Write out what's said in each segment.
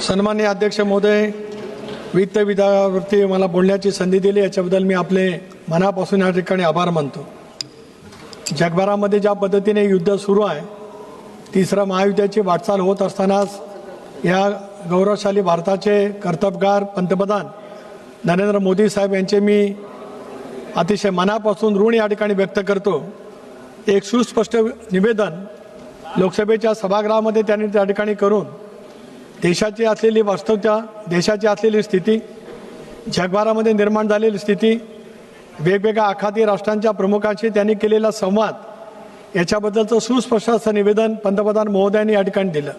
सन्माननीय अध्यक्ष महोदय, वित्त विभागावरती मला बोलण्याची संधी दिली याच्याबद्दल मी आपले मनापासून या ठिकाणी आभार मानतो। जगभरामध्ये ज्या पद्धतीने युद्ध सुरू आहे, तिसऱ्या महायुद्धाची वाटचाल होत असतानाच या गौरवशाली भारताचे कर्तबगार पंतप्रधान नरेंद्र मोदी साहेब यांचे मी अतिशय मनापासून ऋण या ठिकाणी व्यक्त करतो। एक सुस्पष्ट निवेदन लोकसभेच्या सभागृहामध्ये त्यांनी त्या ठिकाणी करून देशाची असलेली वास्तवता, देशाची असलेली स्थिती, जगभरामध्ये निर्माण झालेली स्थिती, वेगवेगळ्या आखाती राष्ट्रांच्या प्रमुखांशी त्यांनी केलेला संवाद याच्याबद्दलचं सुस्पष्ट असं निवेदन पंतप्रधान महोदयांनी या ठिकाणी दिलं।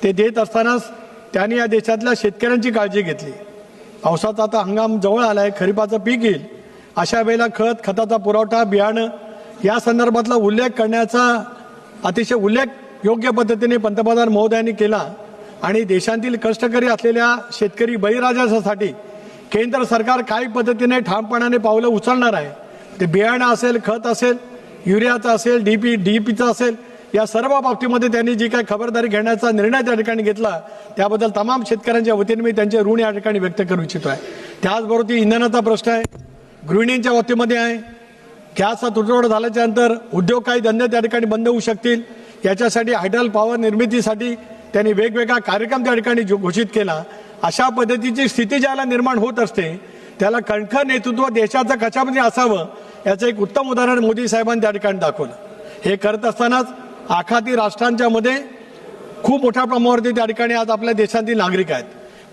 ते देत असतानाच त्यांनी या देशातल्या शेतकऱ्यांची काळजी घेतली। पावसाचा आता हंगाम जवळ आला आहे, खरीपाचं पीक येईल, अशा वेळेला खताचा पुरवठा, बियाणं या संदर्भातला उल्लेख करण्याचा अतिशय उल्लेख योग्य पद्धतीने पंतप्रधान महोदयांनी केला आणि देशातील कष्टकरी असलेल्या शेतकरी बळीराजासाठी केंद्र सरकार काही पद्धतीने ठामपणाने पावलं उचलणार आहे। ते बियाणं असेल, खत असेल, युरियाचं असेल, डीपीचं असेल, या सर्व बाबतीमध्ये त्यांनी जी काही खबरदारी घेण्याचा निर्णय त्या ठिकाणी घेतला त्याबद्दल तमाम शेतकऱ्यांच्या वतीने मी त्यांचे ऋण या ठिकाणी व्यक्त करू इच्छितो आहे। त्याचबरोबर इंधनाचा प्रश्न आहे, गृहिणींच्या बाबतीमध्ये आहे, गॅसचा तुटवडा झाल्याच्या नंतर उद्योग काही धंदे त्या ठिकाणी बंद होऊ शकतील, याच्यासाठी हायड्रल पॉवर निर्मितीसाठी त्यांनी वेगवेगळा कार्यक्रम त्या ठिकाणी घोषित केला। अशा पद्धतीची स्थिती ज्याला निर्माण होत असते त्याला कणखर नेतृत्व देशाचं कशामध्ये असावं याचं एक उत्तम उदाहरण मोदी साहेबांनी त्या ठिकाणी दाखवलं। हे करत असतानाच आखाती राष्ट्रांच्या मध्ये खूप मोठ्या प्रमाणावरती त्या ठिकाणी आज आपल्या देशातील नागरिक आहेत।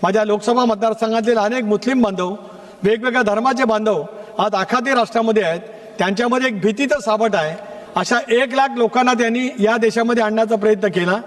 माझ्या लोकसभा मतदारसंघातील अनेक मुस्लिम बांधव, वेगवेगळ्या धर्माचे बांधव आज आखाती राष्ट्रामध्ये आहेत, त्यांच्यामध्ये एक भीतीचं सावट आहे। अशा 1 लाख लोकांना त्यांनी या देशामध्ये आणण्याचा प्रयत्न केला।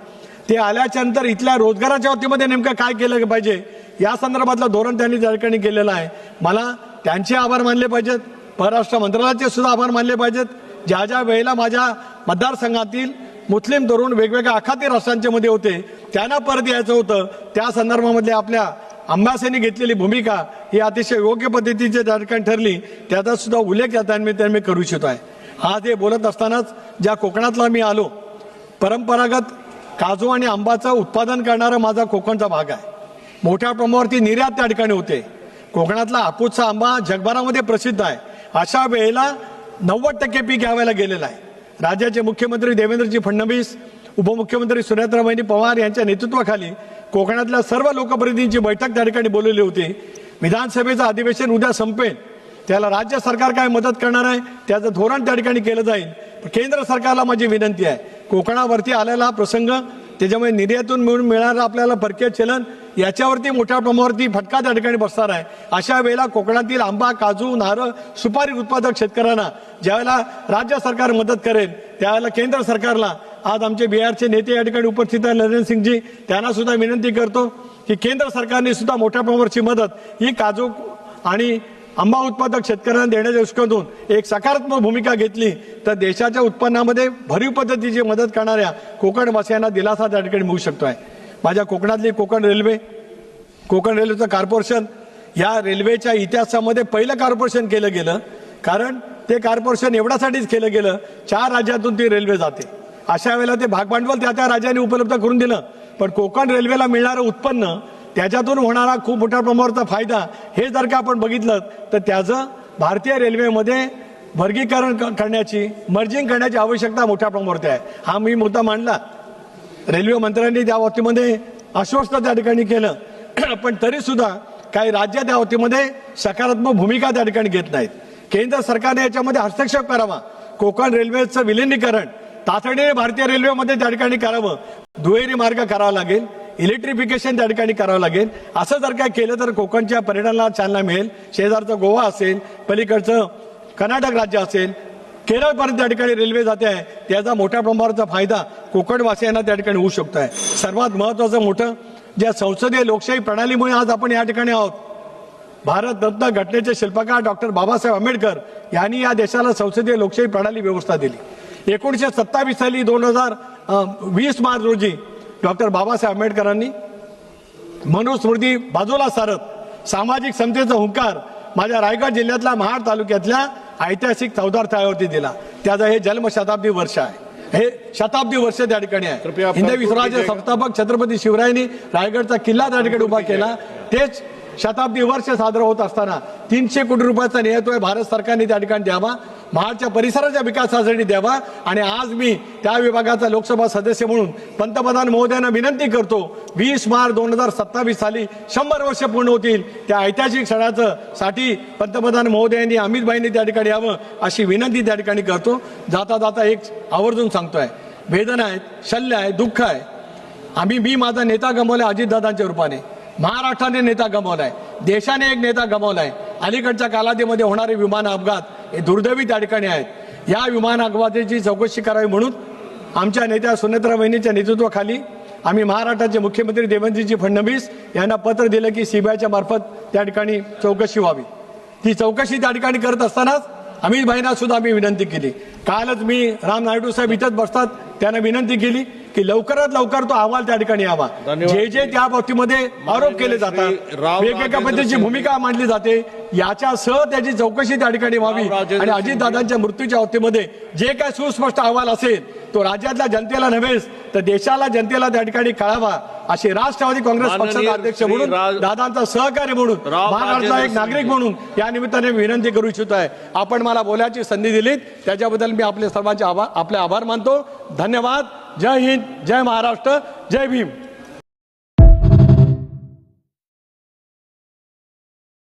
ते आल्याच्या नंतर इथल्या रोजगाराच्या बाबतीमध्ये नेमकं काय केलं पाहिजे या संदर्भातलं धोरण त्यांनी त्या ठिकाणी केलेलं आहे। मला त्यांचे आभार मानले पाहिजेत, परराष्ट्र मंत्रालयाचे सुद्धा आभार मानले पाहिजेत। ज्या ज्या वेळेला माझ्या मतदारसंघातील मुस्लिम तरुण वेगवेगळ्या आखाती राष्ट्रांच्या मध्ये होते, त्यांना परत यायचं होतं, त्या संदर्भामध्ये आपल्या अंबासीने घेतलेली भूमिका ही अतिशय योग्य पद्धतीची त्या ठिकाणी ठरली, त्याचा सुद्धा उल्लेख या त्यानिमित्ताने मी करू इच्छितो आहे। आज हे बोलत असतानाच ज्या कोकणातला मी आलो, परंपरागत काजू आणि आंबाचं उत्पादन करणारा माझा कोकणचा भाग आहे। मोठ्या प्रमाणावरती निर्यात त्या ठिकाणी होते। कोकणातला हापूसचा आंबा जगभरामध्ये प्रसिद्ध आहे। अशा वेळेला 90% पीक घ्यावायला गेलेलं आहे। राज्याचे मुख्यमंत्री देवेंद्रजी फडणवीस, उपमुख्यमंत्री सुनेत्राबाई पवार यांच्या नेतृत्वाखाली कोकणातल्या सर्व लोकप्रतिनिधींची बैठक त्या ठिकाणी बोलवली होती। विधानसभेचं अधिवेशन उद्या संपेल, त्याला राज्य सरकार काय मदत करणार आहे त्याचं धोरण त्या ठिकाणी केलं जाईल। केंद्र सरकारला माझी विनंती आहे, कोकणावरती आलेला प्रसंग, त्याच्यामुळे निर्यातून मिळून मिळणारं आपल्याला परकीय चलन याच्यावरती मोठ्या प्रमाणावरती फटका त्या ठिकाणी बसणार आहे। अशा वेळेला कोकणातील आंबा, काजू, नारळ, सुपारी उत्पादक शेतकऱ्यांना ज्यावेळेला राज्य सरकार मदत करेल त्यावेळेला केंद्र सरकारला, आज आमचे बिहारचे नेते या ठिकाणी उपस्थित आहेत नरेंद्र सिंगजी, त्यांना सुद्धा विनंती करतो की केंद्र सरकारने सुद्धा मोठ्या प्रमाणावरची मदत ही काजू आणि आंबा उत्पादक शेतकऱ्यांना देण्याच्या दृष्टीकोनातून एक सकारात्मक भूमिका घेतली तर देशाच्या उत्पन्नामध्ये भरीव पद्धतीची मदत करणाऱ्या कोकणवासियांना दिलासा त्या ठिकाणी मिळू शकतो आहे। माझ्या कोकणातली कोकण रेल्वेचं कॉर्पोरेशन या रेल्वेच्या इतिहासामध्ये पहिलं कॉर्पोरेशन केलं गेलं, कारण ते कॉर्पोरेशन एवढ्यासाठीच केलं गेलं, 4 राज्यातून ती रेल्वे जाते। अशा वेळेला ते भागभांडवल त्या राज्याने उपलब्ध करून दिलं, पण कोकण रेल्वेला मिळणारं उत्पन्न, त्याच्यातून होणारा खूप मोठ्या प्रमाणावरचा फायदा हे जर का आपण बघितलं तर त्याचं भारतीय रेल्वेमध्ये वर्गीकरण करण्याची, मर्जिंग करण्याची आवश्यकता मोठ्या प्रमाणावरती आहे। हा मी मुद्दा मांडला, रेल्वे मंत्र्यांनी त्या बाबतीमध्ये आश्वस्त त्या ठिकाणी केलं, पण तरी सुद्धा काही राज्य त्या बाबतीमध्ये सकारात्मक भूमिका त्या ठिकाणी घेत नाहीत। केंद्र सरकारने याच्यामध्ये हस्तक्षेप करावा, कोकण रेल्वेचं विलिनीकरण तातडीने भारतीय रेल्वेमध्ये त्या ठिकाणी करावं, दुहेरी मार्ग करावा लागेल, इलेक्ट्रिफिकेशन त्या ठिकाणी करावं लागेल। असं जर काय केलं तर कोकणच्या पर्यटनाला चालना मिळेल। शेजारचं गोवा असेल, पलीकडचं कर्नाटक राज्य असेल, केरळपर्यंत त्या ठिकाणी रेल्वे जाते आहे, त्याचा मोठ्या प्रमाणावरचा फायदा कोकणवासियांना त्या ठिकाणी होऊ शकतो आहे। सर्वात महत्त्वाचं मोठं, ज्या संसदीय लोकशाही प्रणालीमुळे आज आपण या ठिकाणी आहोत, भारतरत्न घटनेचे शिल्पकार डॉक्टर बाबासाहेब आंबेडकर यांनी या देशाला संसदीय लोकशाही प्रणाली व्यवस्था दिली। 1927 साली 2020 मार्च रोजी डॉक्टर बाबासाहेब आंबेडकरांनी मनुस्मृती बाजूला सारत सामाजिक समतेचा हुंकार माझ्या रायगड जिल्ह्यातल्या महाड तालुक्यातल्या ऐतिहासिक चौदार तळ्यावरती दिला। त्याचा हे जन्मशताब्दी वर्ष आहे। हे शताब्दी वर्ष त्या ठिकाणी आहे. कृपया हिंदवी स्वराज्य संस्थापक छत्रपती शिवरायांनी रायगडचा किल्ला त्या ठिकाणी उभा केला. तेच शताब्दी वर्ष साजरं होत असताना 300 कोटी रुपयाचा नियतोय भारत सरकारने त्या ठिकाणी द्यावा, महाडच्या परिसराच्या विकासासाठी द्यावा. आणि आज मी त्या विभागाचा लोकसभा सदस्य म्हणून पंतप्रधान महोदयांना विनंती करतो, 20 मार्च 2027 साली 100 वर्ष पूर्ण होतील. त्या ऐतिहासिक क्षणाचं साठी पंतप्रधान महोदयांनी अमितभाईंनी त्या ठिकाणी यावं अशी विनंती त्या ठिकाणी करतो. जाता जाता एक आवर्जून सांगतोय, वेदना आहेत, शल्य आहे, दुःख आहे. मी माझा नेता गमावलाय अजितदादांच्या रूपाने, महाराष्ट्राने नेता गमावलाय, देशाने एक नेता गमावलाय. अलीकडच्या कालावधीमध्ये होणारे विमान अपघात हे दुर्दैवी त्या ठिकाणी आहेत. या विमान अपघाताची चौकशी करावी म्हणून आमच्या नेत्या सुनेत्रा वहिनीच्या नेतृत्वाखाली आम्ही महाराष्ट्राचे मुख्यमंत्री देवेंद्रजी फडणवीस यांना पत्र दिलं की सीबीआयच्या मार्फत त्या ठिकाणी चौकशी व्हावी. ती चौकशी त्या ठिकाणी करत असतानाच अमित भाईंना सुद्धा आम्ही विनंती केली. कालच मी राम नायडू साहेब इथंच बसतात, त्यांना विनंती केली की लवकरात लवकर तो अहवाल त्या ठिकाणी यावा. जे त्या बाबतीमध्ये आरोप केले जातात, वेगवेगळ्या पद्धतीची भूमिका मांडली जाते, याच्यासह त्याची चौकशी त्या ठिकाणी व्हावी. आणि अजितदादांच्या मृत्यूच्या बाबतीमध्ये जे काय सुस्पष्ट अहवाल असेल तो राज्यातल्या जनतेला नव्हेच तर देशाला, जनतेला त्या ठिकाणी कळावा अशी राष्ट्रवादी काँग्रेस पक्षाचे अध्यक्ष म्हणून, दादांचा सहकारी म्हणून, महाराष्ट्राचा एक नागरिक म्हणून या निमित्ताने विनंती करू इच्छितो आहे. आपण मला बोलायची संधी दिलीत त्याच्याबद्दल मी आपले सर्वांचे आपले आभार मानतो. धन्यवाद. जय हिंद, जय महाराष्ट्र, जय भीम.